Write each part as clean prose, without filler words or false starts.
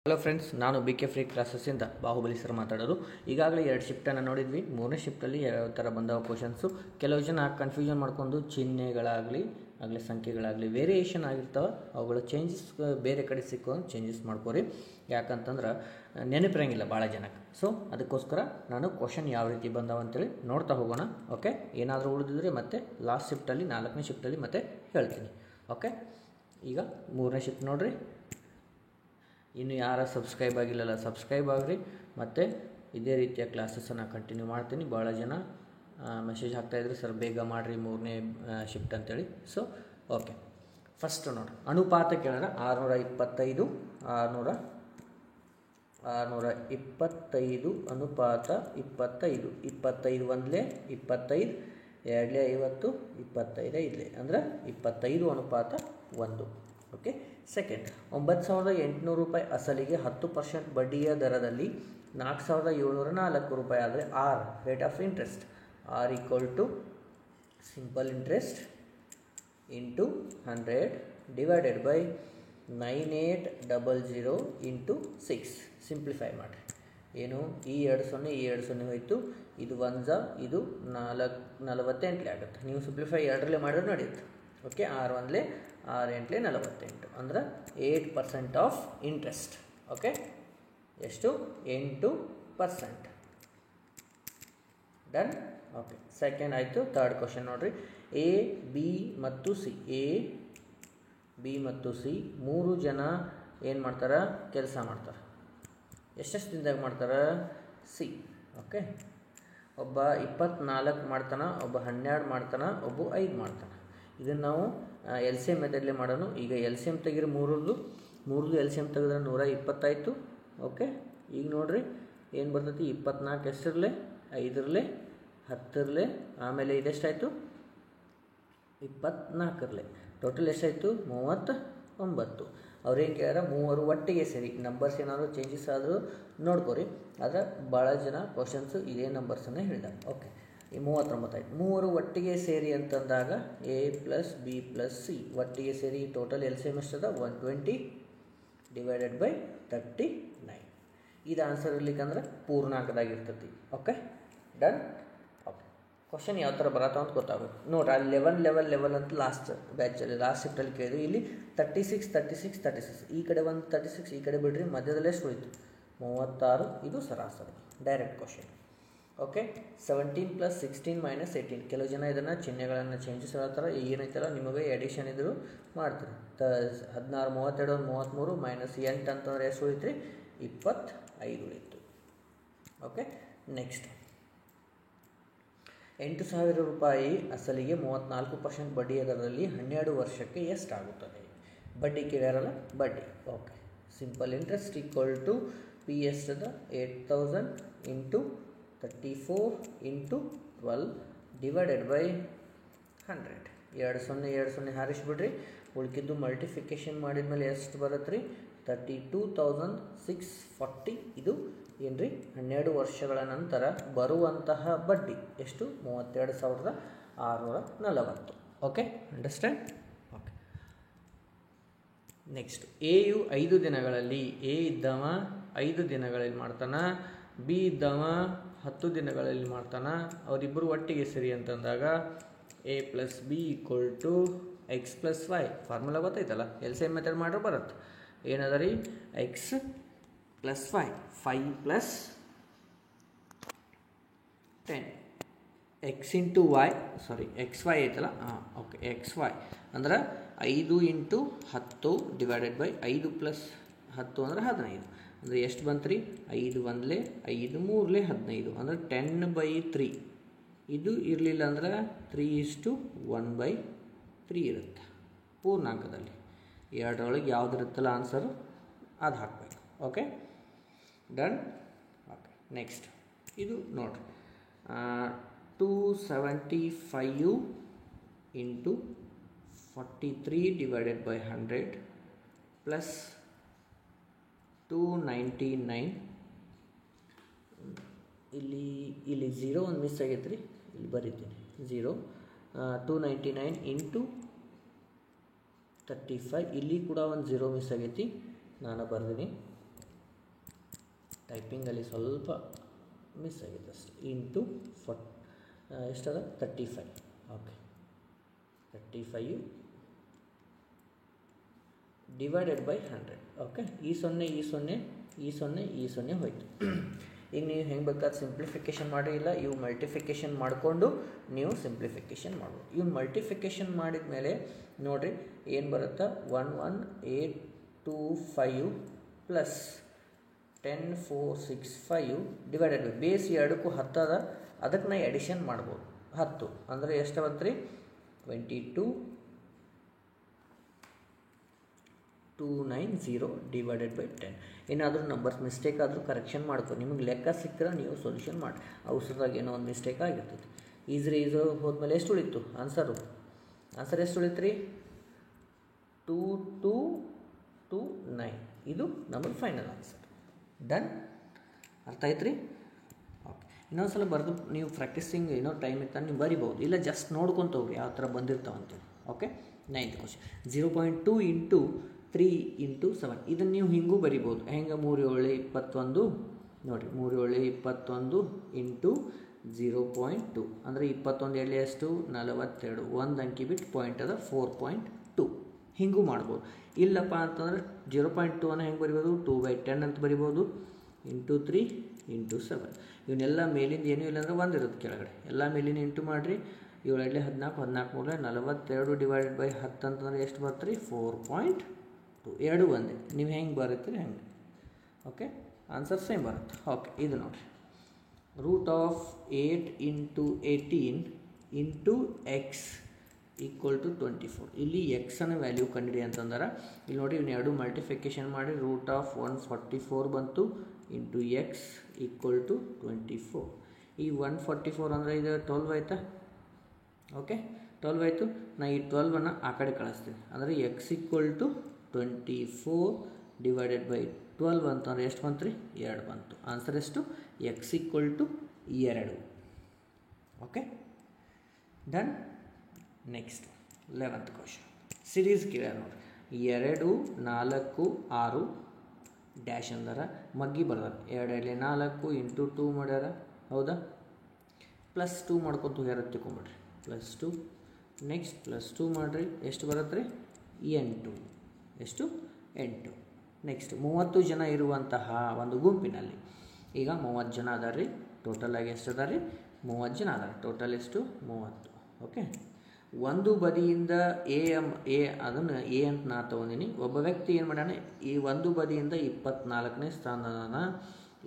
Hello friends, ನಾನು B K free ಕ್ಲಾಸಸ್ಸಿಂದ Bahubali sir ಮಾತಾಡೋದು. ಈಗಾಗಲೇ 2 ಶಿಫ್ಟನ್ನು ನೋಡಿದ್ವಿ. 3ನೇ ಶಿಫ್ಟಲ್ಲಿ ಯಾವ ಥರ ಬಂದವ ಕ್ವಶನ್ಸು. ಕೆಲವು ಜನ ಕನ್ಫ್ಯೂಷನ್ ಮಾಡ್ಕೊಂಡು ಚಿಹ್ನೆಗಳಾಗಲಿ ಸಂಖ್ಯೆಗಳಾಗಲಿ ವೇರಿಯೇಷನ್ ಆಗಿರ್ತಾವೆ, ಅವುಗಳ ಚೇಂಜಸ್ ಬೇರೆ ಕಡೆ ಸಿಕ್ಕೊಂಡು ಚೇಂಜಸ್ ಮಾಡ್ಕೋರಿ. ಯಾಕಂತಂದ್ರೆ ನೆನಪಿರಂಗಿಲ್ಲ ಭಾಳ ಜನಕ್ಕೆ. ಸೊ ಅದಕ್ಕೋಸ್ಕರ ನಾನು ಕ್ವಶನ್ ಯಾವ ರೀತಿ ಬಂದವ ಅಂತೇಳಿ ನೋಡ್ತಾ ಹೋಗೋಣ. ಓಕೆ, ಏನಾದರೂ ಉಳಿದಿದ್ರೆ ಮತ್ತೆ ಲಾಸ್ಟ್ ಶಿಫ್ಟಲ್ಲಿ 4ನೇ ಶಿಫ್ಟಲ್ಲಿ ಮತ್ತೆ ಹೇಳ್ತೀನಿ. ಓಕೆ, ಈಗ 3ನೇ ಶಿಫ್ಟ್ ನೋಡಿರಿ. ಇನ್ನು ಯಾರು ಸಬ್ಸ್ಕ್ರೈಬ್ ಆಗಿಲ್ಲಲ್ಲ, ಸಬ್ಸ್ಕ್ರೈಬ್ ಆಗಿರಿ. ಮತ್ತು ಇದೇ ರೀತಿಯ ಕ್ಲಾಸಸ್ಸನ್ನು ಕಂಟಿನ್ಯೂ ಮಾಡ್ತೀನಿ. ಭಾಳ ಜನ ಮೆಸೇಜ್ ಹಾಕ್ತಾಯಿದ್ರು, ಸರ್ ಬೇಗ ಮಾಡಿರಿ 3ನೇ ಶಿಫ್ಟ್ ಅಂತೇಳಿ. ಸೊ ಓಕೆ, ಫಸ್ಟ್ ನೋಡಿರಿ, ಅನುಪಾತ ಕೇಳಿದ್ರೆ 625 ಅನುಪಾತ 25. 25 ಒಂದಲೇ 25, 2ಲೇ 50, 25 5ಲೇ ಅಂದರೆ 25 ಅನುಪಾತ 1. ಓಕೆ, ಸೆಕೆಂಡ್, 9,800 ರೂಪಾಯಿ ಅಸಲಿಗೆ 10% ಬಡ್ಡಿಯ ದರದಲ್ಲಿ 4,704 ರೂಪಾಯಿ ಆದರೆ R rate of interest. R equal to simple interest into 100 divided by 9800 into 6. Simplify ಮಾಡಿರಿ. ಏನು, ಈ 2 0 ಹೋಯಿತು, ಇದು 1 ಇದು 48 ಆಗುತ್ತೆ. ನೀವು ಸಿಂಪ್ಲಿಫೈ 2ರಲ್ಲೇ ಮಾಡಿದ್ರೆ ನಡೆಯುತ್ತೆ. ಓಕೆ, 6 1ಲೇ 6 8ಲೇ 48 ಅಂದ್ರೆ 8% ಆಫ್ ಇಂಟ್ರೆಸ್ಟ್. ಓಕೆ, ಎಷ್ಟು? 8%. ಡನ್. ಓಕೆ, ಸೆಕೆಂಡ್ ಆಯಿತು. ಥರ್ಡ್ ಕ್ವಶನ್ ನೋಡಿರಿ. ಎ ಬಿ ಮತ್ತು ಸಿ 3 ಜನ ಏನು ಮಾಡ್ತಾರೆ? ಕೆಲಸ ಮಾಡ್ತಾರೆ. ಎಷ್ಟೆಷ್ಟು ದಿನದಾಗ ಮಾಡ್ತಾರೆ? ಸಿ. ಓಕೆ, ಒಬ್ಬ 24 ಮಾಡ್ತಾನೆ, ಒಬ್ಬ 12 ಮಾಡ್ತಾನೆ, ಒಬ್ಬ 5 ಮಾಡ್ತಾನೆ. ಇದನ್ನು ನಾವು ಎಲ್ ಸಿ ಎಮ್ ಮೆಥಡ್ಲೇ ಮಾಡೋಣ. ಈಗ ಎಲ್ ಸಿ ಎಮ್ ತೆಗಿರಿ, ಮೂರದ್ದು ಎಲ್ ಸಿ ಎಮ್ ತೆಗೆದ್ರೆ 120 ಆಯಿತು. ಓಕೆ, ಈಗ ನೋಡಿರಿ ಏನು ಬರ್ತೈತಿ? 24 ಎಷ್ಟರಲ್ಲೇ? 5ರಲ್ಲೇ 10ರಲ್ಲೇ, ಆಮೇಲೆ ಇದೆಷ್ಟಾಯಿತು? 24ರಲ್ಲೇ. ಟೋಟಲ್ ಎಷ್ಟಾಯಿತು? 39. ಅವ್ರೇನು ಕೇಳ್ಯಾರ? ಮೂವರು ಒಟ್ಟಿಗೆ ಸೇರಿ. ನಂಬರ್ಸ್ ಏನಾದರೂ ಚೇಂಜಸ್ ಆದರೂ ನೋಡ್ಕೊರಿ. ಆದರೆ ಭಾಳ ಜನ ಕ್ವಶನ್ಸು ಇದೇ ನಂಬರ್ಸನ್ನೇ ಹೇಳಿದ್ದಾರೆ. ಓಕೆ, ಈ 39 ಆಯ್ತು. ಮೂವರು ಒಟ್ಟಿಗೆ ಸೇರಿ ಅಂತಂದಾಗ A plus B plus C ಒಟ್ಟಿಗೆ ಸೇರಿ ಟೋಟಲ್ ಎಲ್ ಸಿ ಎಮ್ ಎಷ್ಟದ? 120 ಡಿವೈಡೆಡ್ ಬೈ 39. ಇದು ಆನ್ಸರ್ ಇರ್ಲಿಕ್ಕಂದ್ರೆ ಪೂರ್ಣಾಂಕದಾಗಿರ್ತೈತಿ. Okay, done. ಓಕೆ, ಕ್ವಶನ್ ಯಾವ ಥರ ಬರತ್ತಾವ ಅಂತ ಗೊತ್ತಾಗುತ್ತೆ ನೋಡ್ರಿ. ಅಲ್ಲಿ ಲೆವೆಲ್ ಅಂತ ಲಾಸ್ಟ್ ಬ್ಯಾಚಲ್ಲಿ ಲಾಸ್ಟ್ ಶಿಫ್ಟಲ್ಲಿ ಕೇಳಿದ್ವಿ. ಇಲ್ಲಿ 36 ಈ ಕಡೆ ಒಂದು 36 ಈ ಕಡೆ ಬಿಡ್ರಿ, ಮಧ್ಯದಲ್ಲೇ ಎಷ್ಟು ಉಳಿತು? 36. ಇದು ಸರಾಸರಿ ಡೈರೆಕ್ಟ್ ಕ್ವಶನ್. ಓಕೆ, 17 + 16 - 18. ಕೆಲವು ಜನ ಇದನ್ನು ಚಿಹ್ನೆಗಳನ್ನು ಚೇಂಜಸ್ ಹೇಳ್ತಾರೆ. ಏನೈತಲ್ಲ ನಿಮಗೆ ಎಡಿಷನ್ ಇದ್ರು ಮಾಡ್ತೀರಿ. 16 32 33 -8 ಅಂತಂದ್ರೆ ಎಷ್ಟು ಉಳಿತ್ರಿ? 25 ಉಳಿತು. ಓಕೆ, ನೆಕ್ಸ್ಟ್, 8,000 ರೂಪಾಯಿ ಅಸಲಿಗೆ 34% ಬಡ್ಡಿಯ ದರದಲ್ಲಿ 12 ವರ್ಷಕ್ಕೆ ಎಷ್ಟಾಗುತ್ತದೆ? ಬಡ್ಡಿ ಕೇಳ್ಯಾರಲ್ಲ, ಬಡ್ಡಿ. Okay, simple interest equal to P ಎಷ್ಟದ? 8,000 ಇಂಟು 34 ಇಂಟು 12 ಡಿವೈಡೆಡ್ ಬೈ 100. 2 0 ಹಾರಿಸ್ಬಿಡ್ರಿ. ಉಳ್ಕಿದ್ದು ಮಲ್ಟಿಫಿಕೇಷನ್ ಮಾಡಿದ ಮೇಲೆ ಎಷ್ಟು ಬರುತ್ತೆ ರೀ? 32,640. ಇದು ಏನು ರೀ? 12 ವರ್ಷಗಳ ನಂತರ ಬರುವಂತಹ ಬಡ್ಡಿ ಎಷ್ಟು? 32,640. Okay, understand? Okay, next, AU 5 ದಿನಗಳಲ್ಲಿ, ಎ ಇದ್ದವ 5 ದಿನಗಳಲ್ಲಿ ಮಾಡ್ತಾನೆ, ಬಿ ಇದ್ದವ 10 ದಿನಗಳಲ್ಲಿ ಮಾಡ್ತಾನೆ. ಅವರಿಬ್ಬರು ಒಟ್ಟಿಗೆ ಸರಿ ಅಂತಂದಾಗ A plus B equal to X plus Y. Formula ಗೊತ್ತೈತಲ್ಲ, ಎಲ್ ಸಿ ಎಮ್ ಮೆಥಡ್ ಮಾಡ್ರೆ ಬರುತ್ತೆ. ಏನದ ರೀ? X plus Y. 5 + 10 X into Y, sorry X Y ಐತಲ್ಲ. ಓಕೆ, ಎಕ್ಸ್ ವೈ ಅಂದ್ರೆ 5 ಇಂಟು 10 ಡಿವೈಡೆಡ್ ಬೈ 5 + 10 ಅಂದ್ರೆ 15. ಅಂದರೆ ಎಷ್ಟು ಬಂತು ರೀ? 5 1ಲೇ 5 3ಲೇ 15 ಅಂದರೆ 10/3. ಇದು ಇರಲಿಲ್ಲ ಅಂದ್ರೆ 3:1/3 ಇರುತ್ತೆ ಪೂರ್ಣಾಂಕದಲ್ಲಿ. 2ರೊಳಗೆ ಯಾವ್ದು ಇರುತ್ತಲ್ಲ ಆನ್ಸರು ಅದು ಹಾಕಬೇಕು. Okay, done. ಓಕೆ, ನೆಕ್ಸ್ಟ್, ಇದು ನೋಡಿರಿ. 275 ಇಂಟು 43 ಡಿವೈಡೆಡ್ ಬೈ 100 ಪ್ಲಸ್ 299. ಇಲ್ಲಿ 0 ಒಂದು ಮಿಸ್ ಆಗೈತೆ ರೀ, ಇಲ್ಲಿ ಬರೀತೀನಿ 0. 299 ಇಂಟು 35. ಇಲ್ಲಿ ಕೂಡ ಒಂದು 0 ಮಿಸ್ ಆಗೈತಿ, ನಾನು ಬರ್ತೀನಿ. ಟೈಪಿಂಗಲ್ಲಿ ಸ್ವಲ್ಪ ಮಿಸ್ ಆಗಿದೆ ಅಷ್ಟೇ. ಇಂಟು ಎಷ್ಟದ 35. Okay, 35 divided by 100. ಓಕೆ, ಈ 0 ಈ 0 ಈ 0 ಈ 0 ಹೋಯ್ತು. ಈಗ ನೀವು ಹೆಂಗೆ ಬೇಕಾದ್ರೆ ಸಿಂಪ್ಲಿಫಿಕೇಷನ್ ಮಾಡಿ, ಇಲ್ಲ ಇವು ಮಲ್ಟಿಫಿಕೇಷನ್ ಮಾಡಿಕೊಂಡು ನೀವು ಸಿಂಪ್ಲಿಫಿಕೇಷನ್ ಮಾಡ್ಬೋದು. ಇವು ಮಲ್ಟಿಫಿಕೇಷನ್ ಮಾಡಿದ ಮೇಲೆ ನೋಡಿರಿ ಏನು ಬರುತ್ತಾ, 11825 ಪ್ಲಸ್ 10465 ಡಿವೈಡೆಡ್ ಬೈ ಬೇಸ್ 2ಕ್ಕೂ 10 ಅದ, ಅದಕ್ಕೆ ನಾ ಎಡಿಷನ್ ಮಾಡ್ಬೋದು. 10 ಅಂದರೆ ಎಷ್ಟು ಬಂತು ರೀ, 22290 ಡಿವೈಡೆಡ್ ಬೈ 10. ಏನಾದರೂ ನಂಬರ್ಸ್ ಮಿಸ್ಟೇಕ್ ಆದರೂ ಕರೆಕ್ಷನ್ ಮಾಡ್ಕೊ. ನಿಮಗೆ ಲೆಕ್ಕ ಸಿಕ್ಕರೆ ನೀವು ಸೊಲ್ಯೂಷನ್ ಮಾಡಿ. ಔಷಧದಾಗ ಏನೋ ಒಂದು ಮಿಸ್ಟೇಕ್ ಆಗಿರ್ತೈತಿ. ಈಸು ಹೋದ್ಮೇಲೆ ಎಷ್ಟು ಉಳಿತು ಆನ್ಸರ್ ಎಷ್ಟು ಉಳಿತು ರೀ, 2229. ಇದು ನಮಗೆ ಫೈನಲ್ ಆನ್ಸರ್. ಡನ್, ಅರ್ಥ ಆಯ್ತು ರೀ? ಓಕೆ, ಇನ್ನೊಂದು ಸಲ ಬರೆದು ನೀವು ಪ್ರಾಕ್ಟೀಸಿಂಗ್ ಏನೋ ಟೈಮ್ ಇತ್ತು ನೀವು ಬರಿಬೋದು, ಇಲ್ಲ ಜಸ್ಟ್ ನೋಡ್ಕೊತ ಹೋಗ್ರಿ ಯಾವ ಥರ ಬಂದಿರ್ತಾವಂತೇಳಿ. Okay, 9th question 0.2 into 3 into 7. ಇದನ್ನು ನೀವು ಹಿಂಗೂ ಬರಿಬೋದು. ಹೆಂಗೆ, 3 7 21 ನೋಡಿರಿ, 3 7 21 ಇಂಟು 0.2 ಅಂದರೆ 21 ಎಲ್ಲಿ ಎಷ್ಟು 42, ಒಂದು ಅಂಕಿ ಬಿಟ್ಟು ಪಾಯಿಂಟ್ ಅದ 4.2. ಹಿಂಗೂ ಮಾಡ್ಬೋದು. ಇಲ್ಲಪ್ಪ ಅಂತಂದ್ರೆ 0.2 ಅನ್ನು ಹೆಂಗೆ ಬರಿಬೋದು, 2/10 ಅಂತ ಬರಿಬೋದು, ಇಂಟು 3 ಇಂಟು 7. ಇವನ್ನೆಲ್ಲ ಮೇಲಿಂದ ಏನೂ ಇಲ್ಲಾಂದ್ರೆ 1 ಇರುತ್ತೆ ಕೆಳಗಡೆ, ಎಲ್ಲ ಮೇಲಿನ ಇಂಟು ಮಾಡಿರಿ. 7 14 14 42 ಡಿವೈಡೆಡ್ ಬೈ 10 ಅಂತಂದ್ರೆ ಎಷ್ಟು ಬರ್ತೀರಿ, 4.2. ಎರಡು ಒಂದೇ, ನೀವು ಹೆಂಗೆ ಬರುತ್ತೀರಿ ಹೆಂಗೆ. ಓಕೆ, ಆನ್ಸರ್ ಸೇಮ್ ಬರುತ್ತೆ. ಓಕೆ, ಇದು ನೋಡಿರಿ, √8 into 18 into x equal to 24. ಇಲ್ಲಿ ಎಕ್ಸನ್ನು ವ್ಯಾಲ್ಯೂ ಕಂಡಿಡಿ ಅಂತಂದ್ರೆ ಇಲ್ಲಿ ನೋಡಿ, ಇವ್ನ ಎರಡು ಮಲ್ಟಿಫಿಕೇಷನ್ ಮಾಡಿ √144 ಬಂತು ಇಂಟು ಎಕ್ಸ್ ಈಕ್ವಲ್ ಟು 24. ಈ 144 ಅಂದರೆ ಇದು 12 ಆಯಿತಾ. ಓಕೆ, 12 ಆಯಿತು. ನಾ ಈ 12ಅನ್ನು ಆ ಕಡೆ ಕಳಿಸ್ತೀನಿ, ಅಂದರೆ X equal to 24 divided by 12 ಅಂತಂದರೆ ಎಷ್ಟು ಬಂತು ರೀ, 2 ಬಂತು. ಆನ್ಸರ್ ಎಷ್ಟು, X equal to 2. Okay, done. Next 11th question series ಕೇಳ್ಯಾರ ನೋಡಿ. 2 4 6 ಡ್ಯಾಶ್ ಅಂದಾರ, ಮಗ್ಗಿ ಬರ್ದಾರ. 2 4 ಇಂಟು 2 ಮಾಡ್ಯಾರ, ಹೌದಾ. +2 ಮಾಡ್ಕೊತ ಹೋಗ್ಯಾರ ತಿಳ್ಕೊಂಬಿಡ್ರಿ, +2. ನೆಕ್ಸ್ಟ್ +2 ಮಾಡಿರಿ, ಎಷ್ಟು ಬರುತ್ತೆ ರೀ, 8. ಎಷ್ಟು, 8. ನೆಕ್ಸ್ಟ್ 30 ಜನ ಇರುವಂತಹ ಒಂದು ಗುಂಪಿನಲ್ಲಿ ಈಗ 30 ಜನ ಅದಾರ ರೀ. ಟೋಟಲ್ ಆಗಿ ಎಷ್ಟು ಅದಾರ ರೀ, 30 ಜನ ಅದಾರ. ಟೋಟಲ್ ಎಷ್ಟು, 30. ಓಕೆ, ಒಂದು ಬದಿಯಿಂದ ಎ ಅದನ್ನು ಎ ಅಂತ ನಾ ತೊಗೊಂಡಿನಿ. ಒಬ್ಬ ವ್ಯಕ್ತಿ ಏನು ಮಾಡ್ಯಾನ, ಈ ಒಂದು ಬದಿಯಿಂದ 24ನೇ ಸ್ಥಾನದಾನ,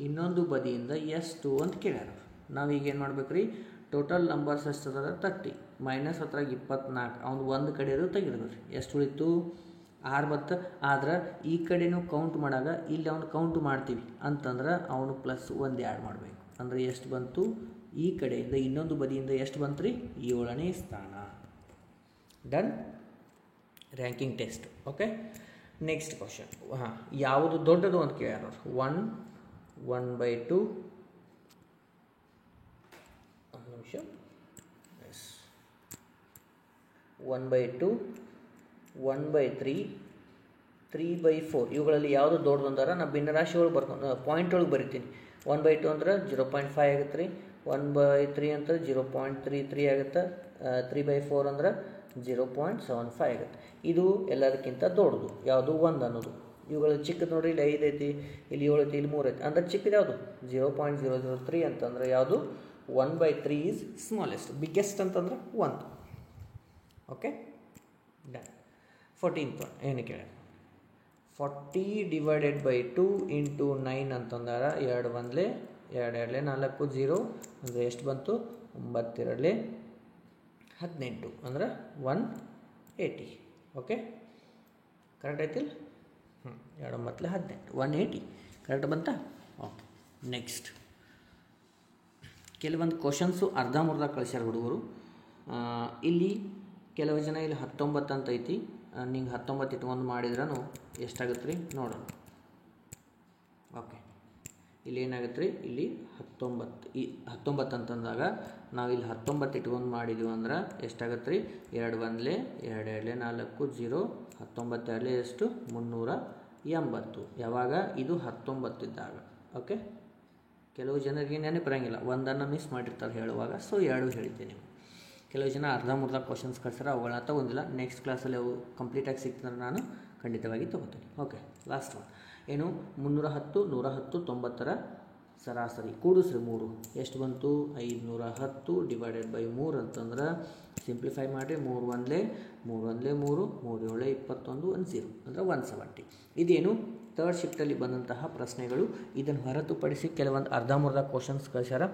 ಇನ್ನೊಂದು ಬದಿಯಿಂದ ಎಷ್ಟು ಅಂತ ಕೇಳ್ಯಾರ. ನಾವೀಗ ಏನು ಮಾಡ್ಬೇಕು ರೀ, ಟೋಟಲ್ ನಂಬರ್ಸ್ ಎಷ್ಟು ಅದ 30 ಮೈನಸ್ 24. ಅವ್ನು ಒಂದು ಕಡೆ ಇರೋ ತೆಗಿರ್ಬೇಕು ರೀ. ಎಷ್ಟು ಉಳಿತು, 6 ಬತ್ತು. ಆದ್ರೆ ಈ ಕಡೆನೂ ಕೌಂಟ್ ಮಾಡಾಗ ಇಲ್ಲಿ ಅವ್ನು ಕೌಂಟ್ ಮಾಡ್ತೀವಿ ಅಂತಂದ್ರೆ ಅವನು +1 ಆ್ಯಡ್ ಮಾಡಬೇಕು. ಅಂದರೆ ಎಷ್ಟು ಬಂತು, ಈ ಕಡೆಯಿಂದ ಇನ್ನೊಂದು ಬದಿಯಿಂದ ಎಷ್ಟು ಬಂತು ರೀ, 7ನೇ ಸ್ಥಾನ. Done, ranking test. Okay, next question. ಯಾವುದು ದೊಡ್ಡದು ಅಂತ ಕೇಳ್ಯಾರ. 1/2 ನಿಮಿಷ, 1/2 1/3 3/4 ಇವುಗಳಲ್ಲಿ ಯಾವುದು ದೊಡ್ಡದು ಅಂದಾರ. ನಾ ಭಿನ್ನರಾಶಿ ಒಳಗೆ ಬರ್ಕೊಂಡು ಪಾಯಿಂಟ್ ಒಳಗೆ ಬರಿತೀನಿ. 1/2 ಅಂದ್ರೆ 0.5 ಆಗುತ್ತೆ ರೀ. 1/3 ಅಂದ್ರೆ 0.33 ಆಗುತ್ತೆ. 3/4 ಅಂದ್ರೆ 0.75 ಆಗುತ್ತೆ. ಇದು ಎಲ್ಲದಕ್ಕಿಂತ ದೊಡ್ಡದು ಯಾವುದು, 1 ಅನ್ನೋದು. ಇವುಗಳು ಚಿಕ್ಕದು ನೋಡಿರಿ, ಇಲ್ಲಿ 5 ಐತಿ, ಇಲ್ಲಿ 7 ಐತಿ, ಇಲ್ಲಿ 3 ಐತಿ. ಅಂದ್ರೆ ಚಿಕ್ಕದು ಯಾವುದು, 0.003 ಅಂತಂದ್ರೆ ಯಾವುದು, 1/3 ಈಸ್ ಸ್ಮಾಲೆಸ್ಟ್. ಬಿಗ್ಗೆಸ್ಟ್ ಅಂತಂದ್ರೆ 1. Okay, done. 14th ಏನು ಕೇಳ, 40 ಡಿವೈಡೆಡ್ ಬೈ 2 ಇಂಟು 9 ಅಂತಂದಾರ. 2 1 2 2 4 0 ಅಂದರೆ ಎಷ್ಟು ಬಂತು, 9 2 18 ಅಂದ್ರೆ 180. ಓಕೆ, ಕರೆಕ್ಟ್ ಐತಿಲ್ಲ. 2 9 18 180 ಕರೆಕ್ಟ್ ಬಂತಾ. ಓಕೆ, ನೆಕ್ಸ್ಟ್ ಕೆಲವೊಂದು ಕ್ವಶನ್ಸು ಅರ್ಧಂಬರ್ಧ ಕಳಿಸ್ಯಾರ ಹುಡುಗರು. ಇಲ್ಲಿ ಕೆಲವು ಜನ ಇಲ್ಲಿ 19 ಅಂತ ಐತಿ, ನಿಂಗೆ 19 ಇಟ್ಕೊಂಡು ಮಾಡಿದ್ರೂ ಎಷ್ಟಾಗುತ್ತೆ ರೀ ನೋಡೋಣ. ಓಕೆ, ಇಲ್ಲಿ ಏನಾಗುತ್ತೆ ರೀ, ಇಲ್ಲಿ 19 ಅಂತಂದಾಗ ನಾವು ಇಲ್ಲಿ 19 ಇಟ್ಕೊಂಡು ಮಾಡಿದ್ವಿ ಅಂದ್ರೆ ಎಷ್ಟಾಗುತ್ತೆ ರೀ, 2 1 2 2 4 0 19 2 ಎಷ್ಟು 380. ಯಾವಾಗ ಇದು 19 ಇದ್ದಾಗ ಓಕೆ. ಕೆಲವು ಜನರಿಗೆ ನೆನಪಿರಂಗಿಲ್ಲ, ಒಂದನ್ನು ಮಿಸ್ ಮಾಡಿರ್ತಾರೆ ಹೇಳುವಾಗ, ಸೊ 2 ಹೇಳಿದ್ದೀನಿ. ಕೆಲವು ಜನ ಅರ್ಧಂಬರ್ಧ ಕ್ವಶನ್ಸ್ ಕಳ್ಸಾರ, ಅವುಗಳನ್ನ ತಗೊಂಡಿಲ್ಲ. ನೆಕ್ಸ್ಟ್ ಕ್ಲಾಸಲ್ಲಿ ಅವು ಕಂಪ್ಲೀಟಾಗಿ ಸಿಕ್ತಂದ್ರೆ ನಾನು ಖಂಡಿತವಾಗಿ ತೊಗೋತೀನಿ. ಓಕೆ, ಲಾಸ್ಟ್ ಒನ್ ಏನು, 310 110 90ರ ಸರಾಸರಿ ಕೂಡಿಸ್ರಿ 3 ಎಷ್ಟು ಬಂತು, 510 ಡಿವೈಡೆಡ್ ಬೈ 3 ಅಂತಂದ್ರೆ ಸಿಂಪ್ಲಿಫೈ ಮಾಡಿರಿ. 3 1 3 1 3 3 7 21 1 0 ಅಂದರೆ 170. ಇದೇನು ಥರ್ಡ್ ಶಿಫ್ಟಲ್ಲಿ ಬಂದಂತಹ ಪ್ರಶ್ನೆಗಳು. ಇದನ್ನು ಹೊರತುಪಡಿಸಿ ಕೆಲವೊಂದು ಅರ್ಧಂಬರ್ಧ ಕ್ವಶನ್ಸ್ ಕಳಿಸ್ಯಾರ.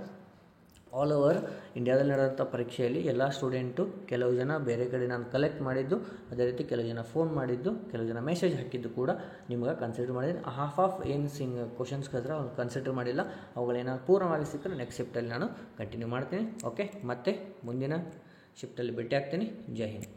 ಆಲ್ ಓವರ್ ಇಂಡಿಯಾದಲ್ಲಿ ನಡೆದಂಥ ಪರೀಕ್ಷೆಯಲ್ಲಿ ಎಲ್ಲ ಸ್ಟೂಡೆಂಟು, ಕೆಲವು ಜನ ಬೇರೆ ಕಡೆ ನಾನು ಕಲೆಕ್ಟ್ ಮಾಡಿದ್ದು, ಅದೇ ರೀತಿ ಕೆಲವು ಜನ ಫೋನ್ ಮಾಡಿದ್ದು, ಕೆಲವು ಜನ ಮೆಸೇಜ್ ಹಾಕಿದ್ದು ಕೂಡ ನಿಮ್ಗೆ ಕನ್ಸಿಡರ್ ಮಾಡಿದ್ದೀನಿ. ಹಾಫ್ ಏನು ಕ್ವಶನ್ಸ್ ಕಳಿದ್ರೆ ಅವ್ನು ಕನ್ಸಿಡರ್ ಮಾಡಿಲ್ಲ. ಅವುಗಳೇನಾದ್ರು ಪೂರ್ಣವಾಗಿ ಸಿಕ್ಕರೆ ನೆಕ್ಸ್ಟ್ ಶಿಫ್ಟಲ್ಲಿ ನಾನು ಕಂಟಿನ್ಯೂ ಮಾಡ್ತೀನಿ. ಓಕೆ, ಮತ್ತೆ ಮುಂದಿನ ಶಿಫ್ಟಲ್ಲಿ ಭೇಟಿ ಆಗ್ತೀನಿ. ಜೈ ಹಿಂದ್.